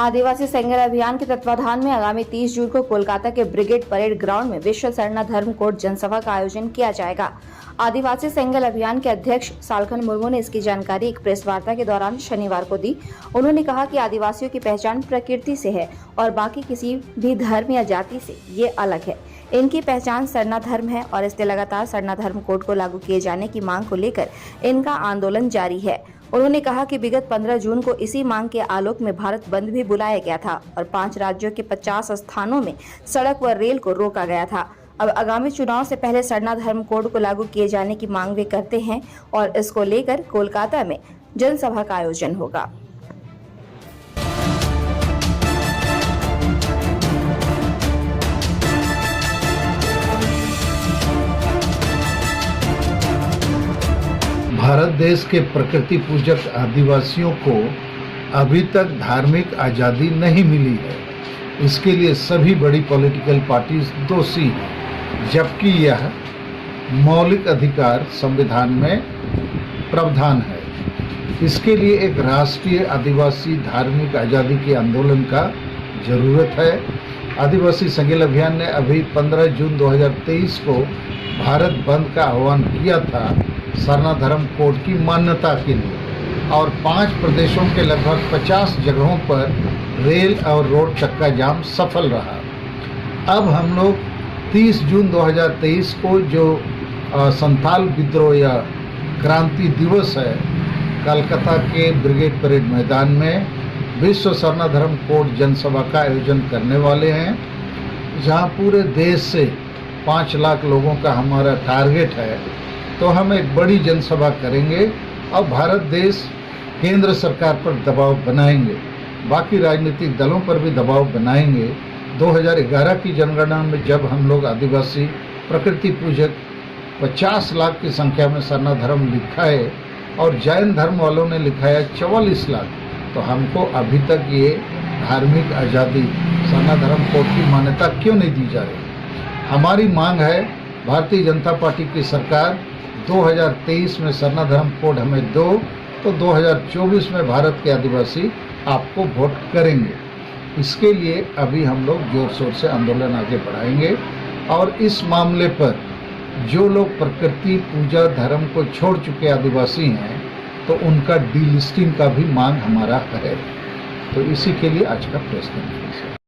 आदिवासी सेंगर अभियान के तत्वाधान में आगामी 30 जून को कोलकाता के ब्रिगेड परेड ग्राउंड में विश्व सरना धर्म कोड जनसभा का आयोजन किया जाएगा। आदिवासी सेंगर अभियान के अध्यक्ष सालखन मुर्मू ने इसकी जानकारी एक प्रेस वार्ता के दौरान शनिवार को दी। उन्होंने कहा कि आदिवासियों की पहचान प्रकृति से है और बाकी किसी भी धर्म या जाति से ये अलग है। इनकी पहचान सरना धर्म है और इसलिए लगातार सरना धर्म कोड को लागू किए जाने की मांग को लेकर इनका आंदोलन जारी है। उन्होंने कहा कि विगत 15 जून को इसी मांग के आलोक में भारत बंद भी बुलाया गया था और 5 राज्यों के 50 स्थानों में सड़क व रेल को रोका गया था। अब आगामी चुनाव से पहले सरना धर्म कोड को लागू किए जाने की मांग वे करते हैं और इसको लेकर कोलकाता में जनसभा का आयोजन होगा। भारत देश के प्रकृति पूजक आदिवासियों को अभी तक धार्मिक आज़ादी नहीं मिली है। इसके लिए सभी बड़ी पॉलिटिकल पार्टीज दोषी हैं, जबकि यह मौलिक अधिकार संविधान में प्रावधान है। इसके लिए एक राष्ट्रीय आदिवासी धार्मिक आज़ादी के आंदोलन का जरूरत है। आदिवासी संगेल अभियान ने अभी 15 जून 2023 को भारत बंद का आह्वान किया था सरना धर्म कोड की मान्यता के लिए और 5 प्रदेशों के लगभग 50 जगहों पर रेल और रोड चक्का जाम सफल रहा। अब हम लोग 30 जून 2023 को जो संथाल विद्रोह या क्रांति दिवस है, कलकत्ता के ब्रिगेड परेड मैदान में विश्व सरना धर्म कोड जनसभा का आयोजन करने वाले हैं, जहां पूरे देश से 5 लाख लोगों का हमारा टारगेट है। तो हम एक बड़ी जनसभा करेंगे और भारत देश केंद्र सरकार पर दबाव बनाएंगे, बाकी राजनीतिक दलों पर भी दबाव बनाएंगे। 2011 की जनगणना में जब हम लोग आदिवासी प्रकृति पूजक 50 लाख की संख्या में सरना धर्म लिखा है और जैन धर्म वालों ने लिखा है 44 लाख, तो हमको अभी तक ये धार्मिक आज़ादी सरना धर्म कोड की मान्यता क्यों नहीं दी जा रही। हमारी मांग है भारतीय जनता पार्टी की सरकार 2023 में सरना धर्म कोड हमें दो, तो 2024 में भारत के आदिवासी आपको वोट करेंगे। इसके लिए अभी हम लोग जोर शोर से आंदोलन आगे बढ़ाएंगे और इस मामले पर जो लोग प्रकृति पूजा धर्म को छोड़ चुके आदिवासी हैं, तो उनका डीलिस्टिंग का भी मांग हमारा है। तो इसी के लिए आज का प्रेस कॉन्फ्रेंस है।